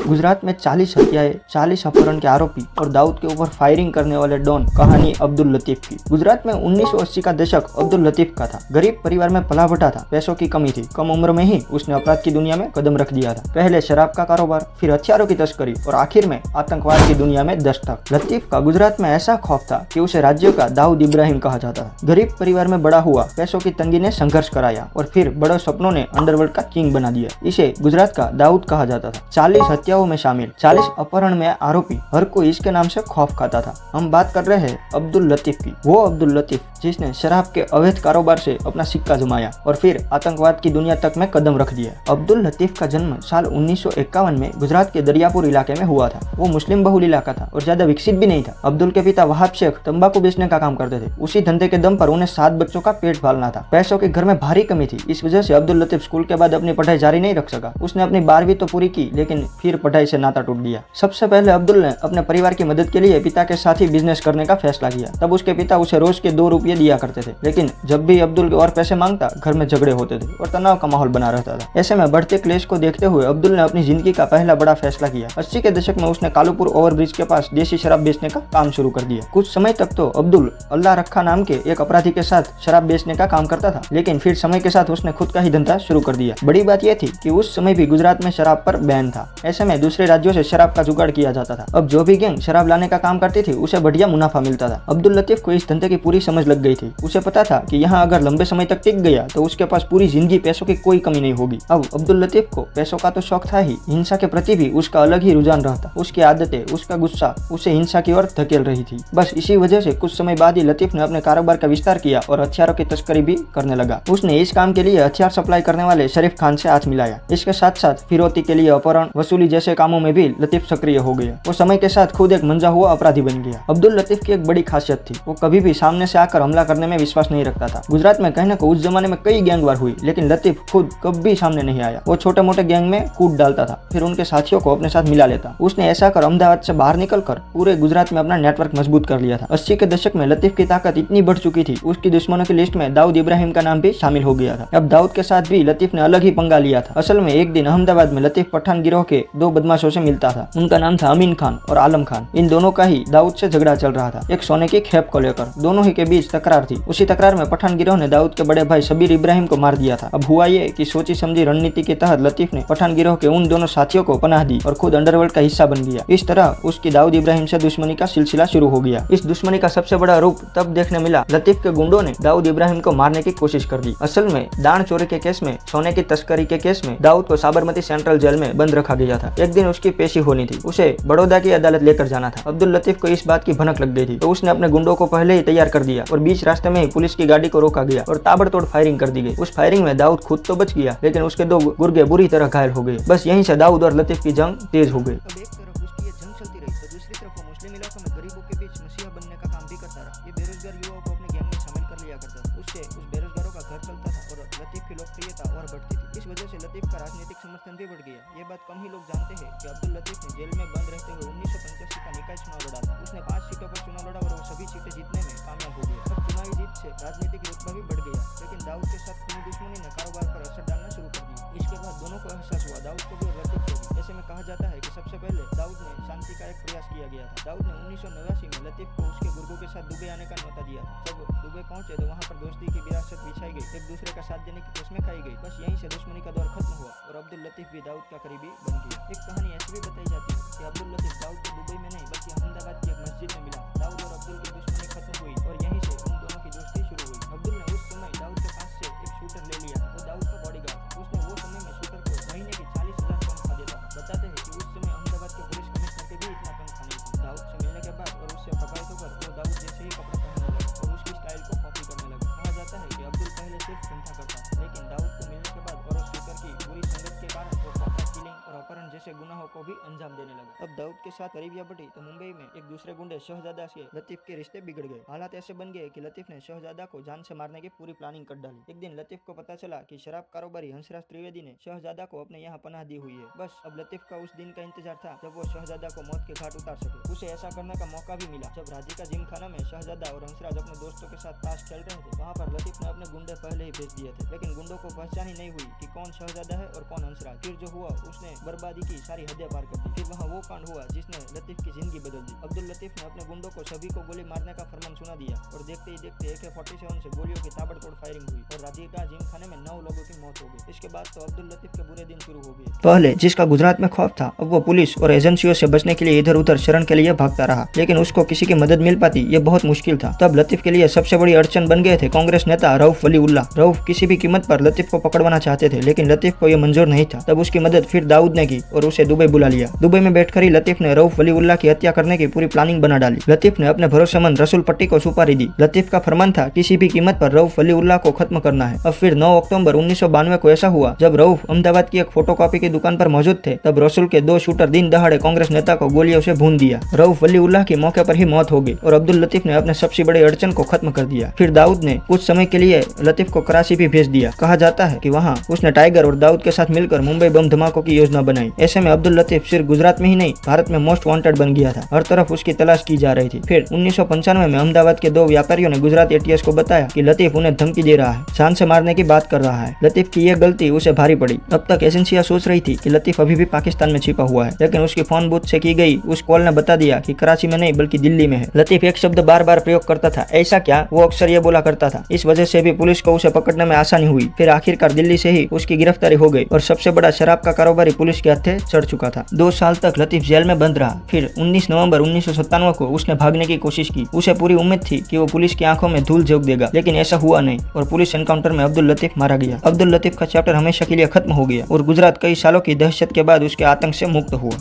गुजरात में 40 हत्याएं, 40 अपहरण के आरोपी और दाऊद के ऊपर फायरिंग करने वाले डॉन, कहानी अब्दुल लतीफ की। गुजरात में 1980 का दशक अब्दुल लतीफ का था। गरीब परिवार में पला बढ़ा था, पैसों की कमी थी। कम उम्र में ही उसने अपराध की दुनिया में कदम रख दिया था। पहले शराब का कारोबार, फिर हथियारों की तस्करी और आखिर में आतंकवाद की दुनिया में दस्तक। लतीफ का गुजरात में ऐसा खौफ था कि उसे राज्य का दाऊद इब्राहिम कहा जाता था। गरीब परिवार में बड़ा हुआ, पैसों की तंगी ने संघर्ष कराया और फिर बड़े सपनों ने अंडरवर्ल्ड का किंग बना दिया। इसे गुजरात का दाऊद कहा जाता था। 40 हत्याओं में शामिल, 40 अपहरण में आरोपी, हर कोई इसके नाम से खौफ खाता था। हम बात कर रहे हैं अब्दुल लतीफ की। वो अब्दुल लतीफ जिसने शराब के अवैध कारोबार से अपना सिक्का जमाया और फिर आतंकवाद की दुनिया तक में कदम रख दिया। अब्दुल लतीफ का जन्म साल 1951 में गुजरात के दरियापुर इलाके में हुआ था। वो मुस्लिम बहुल इलाका था और ज्यादा विकसित भी नहीं था। अब्दुल के पिता वहाब शेख तंबाकू बेचने का काम करते थे। उसी धंधे के दम पर उन्हें 7 बच्चों का पेट पालना था। पैसों के घर में भारी कमी थी। इस वजह से अब्दुल लतीफ स्कूल के बाद अपनी पढ़ाई जारी नहीं रख सका। उसने अपनी 12वीं तो पूरी की, लेकिन फिर पढ़ाई से नाता टूट गया। सबसे पहले अब्दुल ने अपने परिवार की मदद के लिए पिता के साथ ही बिजनेस करने का फैसला किया। तब उसके पिता उसे रोज के 2 रुपये दिया करते थे, लेकिन जब भी अब्दुल और पैसे मांगता, घर में झगड़े होते थे और तनाव का माहौल बना रहता था। ऐसे में बढ़ते क्लेश को देखते हुए अब्दुल ने अपनी जिंदगी का पहला बड़ा फैसला किया। 80 के दशक में उसने कालूपुर ओवरब्रिज के पास देसी शराब बेचने का काम शुरू कर दिया। कुछ समय तक तो अब्दुल अल्लाह रखा नाम के एक अपराधी के साथ शराब बेचने का काम करता था, लेकिन फिर समय के साथ उसने खुद का ही धंधा शुरू कर दिया। बड़ी बात यह थी कि उस समय भी गुजरात में शराब पर बैन था। ऐसे में दूसरे राज्यों से शराब का जुगाड़ किया जाता था। अब जो भी गैंग शराब लाने का काम करती थी, उसे बढ़िया मुनाफा मिलता था। अब्दुल लतीफ को इस धंधे की पूरी समझ लग गई थी। उसे पता था कि यहाँ अगर लंबे समय तक टिक गया तो उसके पास पूरी जिंदगी पैसों की कोई कमी नहीं होगी। अब अब्दुल लतीफ को पैसों का तो शौक था ही, हिंसा के प्रति भी उसका अलग ही रुझान रहता। उसकी आदतें, उसका गुस्सा उसे हिंसा की ओर धकेल रही थी। बस इसी वजह से कुछ समय बाद ही लतीफ ने अपने कारोबार का विस्तार किया और हथियारों की तस्करी भी करने लगा। उसने इस काम के लिए हथियार सप्लाई करने वाले शरीफ खान से हाथ मिलाया। इसके साथ साथ फिरौती के लिए अपहरण, वसूली जैसे कामों में भी लतीफ सक्रिय हो गया। वो समय के साथ खुद एक मंजा हुआ अपराधी बन गया। अब्दुल लतीफ की एक बड़ी खासियत थी, वो कभी भी सामने से आकर हमला करने में विश्वास नहीं रखता था। गुजरात में कहने को उस जमाने में कई गैंग वार हुई, लेकिन लतीफ खुद कभी सामने नहीं आया। वो छोटे मोटे गैंग में कूद डालता था, फिर उनके साथियों को अपने साथ मिला लेता। उसने ऐसा कर अहमदाबाद से बाहर निकलकर पूरे गुजरात में अपना नेटवर्क मजबूत कर लिया था। 80 के दशक में लतीफ की ताकत इतनी बढ़ चुकी थी, उसकी दुश्मनों की लिस्ट में दाऊद इब्राहिम का नाम भी शामिल हो गया था। अब दाऊद के साथ भी लतीफ ने अलग ही पंगा लिया था। असल में एक दिन अहमदाबाद में लतीफ पठान गिरोह के 2 बदमाशों से मिलता था। उनका नाम था अमीन खान और आलम खान। इन दोनों का ही दाऊद से झगड़ा चल रहा था, एक सोने की खेप को लेकर। दोनों ही के बीच तकरार थी। उसी तकरार में पठान गिरोह ने दाऊद के बड़े भाई शबीर इब्राहिम को मार दिया था। अब हुआ ये कि सोची समझी रणनीति के तहत लतीफ ने पठान गिरोह के उन दोनों साथियों को पनाह दी और खुद अंडरवर्ल्ड का हिस्सा बन गया। इस तरह उसकी दाऊद इब्राहिम से दुश्मनी का सिलसिला शुरू हो गया। इस दुश्मनी का सबसे बड़ा रूप तब देखने मिला लतीफ के गुंडों ने दाऊद इब्राहिम को मारने की कोशिश कर दी। असल में दान चोरी के केस में, सोने की तस्करी के केस में दाऊद को साबरमती सेंट्रल जेल में बंद रखा गया था। एक दिन उसकी पेशी होनी थी, उसे बड़ौदा की अदालत लेकर जाना था। अब्दुल लतीफ को इस बात की भनक लग गई थी, तो उसने अपने गुंडों को पहले ही तैयार कर दिया और बीच रास्ते में ही पुलिस की गाड़ी को रोका गया और ताबड़तोड़ फायरिंग कर दी गई। उस फायरिंग में दाऊद खुद तो बच गया, लेकिन उसके 2 गुर्गे बुरी तरह घायल हो गए। बस यहीं से दाऊद और लतीफ की जंग तेज हो गई। अब एक तरफ उसकी ये जंग चलती रही, तो दूसरी तरफ वो मुस्लिम इलाकों में गरीबों के बीच मसीहा बनने का काम भी करता रहा। ये बेरोजगार युवाओं को अपने गैंग में शामिल कर लिया करता था। उससे उस बेरोजगारों का घर चलता था और लतीफ की लोकप्रियता और बढ़ती थी। इस वजह से लतीफ का राजनीतिक समर्थन भी बढ़ गया। ये बात कम ही लोग जानते हैं कि अब्दुल लतीफ ने जेल में बंद रहते हुए 1985 का निकाय चुनाव लड़ा था। उसने 5 सीटों पर चुनाव लड़ा और वो सभी सीटें जीतने में कामयाब हो गया। अब चुनावी जीत से राजनीतिक रुतबा भी बढ़ गया, लेकिन दाऊद के साथ खूनी दुश्मनी ने कारोबार पर असर डालना शुरू कर दिया। इसके बाद दोनों को एहसास हुआ, दाऊद को भी और लतीफ को भी। ऐसे में कहा जाता है कि सबसे पहले दाऊद ने शांति का एक प्रयास किया गया था। दाऊद ने 1989 में लतीफ को उसके गुर्गों के साथ दुबई आने का न्योता दिया था। जब दुबई पहुंचे तो वहां पर दोस्ती की विरासत बिछाई गई, एक दूसरे का साथ देने की कसमें खाई गई। बस यहीं से दुश्मनी का दौर खत्म हुआ और अब्दुल लतीफ भी दाऊद का करीबी बन गया। एक कहानी ऐसी भी बताई जाती है कि अब्दुल लतीफ दाऊद को दुबई में नहीं बल्कि अहमदाबाद की एक मस्जिद में मिला। दाऊद और अब्दुल की दुश्मनी खत्म हुई और यहीं से उन दोनों की दोस्ती शुरू हुई। अब्दुल ने उस समय दाऊद के पास से एक शूटर ले लिया। वो दाऊद का बॉडीगार्ड था। उसने वो समय में शूटर को महीने की 40,000 तनख्वाह देता था। बताते हैं कि उस समय अहमदाबाद के पुलिस कमिश्नर के भी इतना तनख्वाह नहीं थी। दाऊद से मिलने के बाद और उससे प्रभावित होकर वो दाऊद जैसे ही कपड़े पहनने लगा और उसकी स्टाइल को कॉपी करने लगा। कहा जाता है कि अब्दुल पहले सिर्फ धंधा करता, लेकिन दाऊद को मिलने के बाद और उस शूटर की बुरी संगत के कारण वो कॉपी किलिंग और अपहरण जैसे गुनाहों को भी अंजाम देने लगा। अब दाऊद के साथ करीबियां बढ़ी तो मुंबई में एक दूसरे गुंडे शहजादा से लतीफ के रिश्ते बिगड़ गए। हालात ऐसे बन गए कि लतीफ ने शहजादा को जान से मारने की पूरी प्लानिंग कर डाली। एक दिन लतीफ को पता चला कि शराब कारोबारी हंसराज त्रिवेदी ने शहजादा को अपने यहाँ पनाह दी हुई है। बस अब लतीफ का उस दिन का इंतजार था जब वो शहजादा को मौत के घाट उतार सके। उसे ऐसा करने का मौका भी मिला जब राजी का जिम खाना में शहजादा और हंसराज अपने दोस्तों के साथ ताश खेल रहे थे। वहाँ पर लतीफ ने अपने गुंडे पहले ही भेज दिए थे, लेकिन गुंडों को पहचान ही नहीं हुई कि कौन शहजादा है और कौन हंसराज। फिर जो हुआ, उसने बर्बादी की सारी हदें पार कर दी। फिर वहाँ वो कांड हुआ जिसने लतीफ की जिंदगी बदल दी। अब्दुल लतीफ ने अपने गुंडों को सभी को गोली मारने का फरमान सुना दिया और देखते ही देखते AK-47 से गोलियों की ताबड़तोड़ फायरिंग हुई और राधिका जिमखाने में 9 लोगों की मौत हो गई। इसके बाद तो अब्दुल लतीफ के बुरे दिन शुरू हो गए। पहले जिसका गुजरात में खौफ था, अब वो पुलिस और एजेंसियों से बचने के लिए इधर उधर शरण के लिए भागता रहा, लेकिन उसको किसी की मदद मिल पाती ये बहुत मुश्किल था। तब लतीफ के लिए सबसे बड़ी अड़चन बन गए थे कांग्रेस नेता रऊफ वलीउल्लाह। रऊफ किसी भी कीमत पर लतीफ को पकड़वाना चाहते थे, लेकिन लतीफ को यह मंजूर नहीं था। तब उसकी मदद फिर दाऊद ने की और उसे दुबई बुला लिया। दुबई में बैठकर ही लतीफ ने रऊफ वलीउल्लाह की हत्या करने की पूरी प्लानिंग बना डाली। लतीफ ने अपने भरोसेमंद रसूल पट्टी को सुपारी दी। लतीफ का फरमान था किसी भी कीमत पर रऊफ वलीउल्लाह को खत्म करना है। अब फिर 9 अक्टूबर 1992 को ऐसा हुआ जब रऊफ अहमदाबाद की एक फोटोकॉपी की दुकान पर मौजूद थे, तब रसूल के 2 शूटर दिन दहाड़े कांग्रेस नेता को गोलियों से भून दिया। रऊफ वलीउल्लाह की मौके पर ही मौत हो गई और अब्दुल लतीफ ने अपने सबसे बड़ी अड़चन को खत्म कर दिया। फिर दाऊद ने कुछ समय के लिए लतीफ को कराची भी भेज दिया। कहा जाता है कि वहाँ उसने टाइगर और दाऊद के साथ मिलकर मुंबई बम धमाकों की योजना बनाई। ऐसे में अब्दुल लतीफ सिर्फ गुजरात में ही नहीं, भारत में मोस्ट वांटेड बन गया था। हर तरफ उसकी तलाश की जा रही थी। फिर 1995 में अहमदाबाद के 2 व्यापारियों ने गुजरात ATS को बताया कि लतीफ उन्हें धमकी दे रहा है, जान से मारने की बात कर रहा है। लतीफ की यह गलती उसे भारी पड़ी। अब तक एजेंसियां सोच रही थी कि लतीफ अभी भी पाकिस्तान में छिपा हुआ है, लेकिन उसकी फोन बूथ से की गई उस कॉल ने बता दिया कि कराची में नहीं बल्कि दिल्ली में है। लतीफ एक शब्द बार बार प्रयोग करता था, ऐसा क्या, वो अक्सर ये बोला करता था। इस वजह से भी पुलिस को उसे पकड़ने में आसानी हुई। फिर आखिरकार दिल्ली से ही उसकी गिरफ्तारी हो गई और सबसे बड़ा शराब का कारोबारी पुलिस के हत्थे चढ़ चुका था। 2 साल तक लतीफ जेल में बंद रहा। फिर 19 नवंबर 1997 को उसने भागने की कोशिश की। उसे पूरी उम्मीद थी कि वो पुलिस की आंखों में धूल झोंक देगा, लेकिन ऐसा हुआ नहीं और पुलिस एनकाउंटर में अब्दुल लतीफ मारा गया। अब्दुल लतीफ का चैप्टर हमेशा के लिए खत्म हो गया और गुजरात कई सालों की दहशत के बाद उसके आतंक से मुक्त हुआ।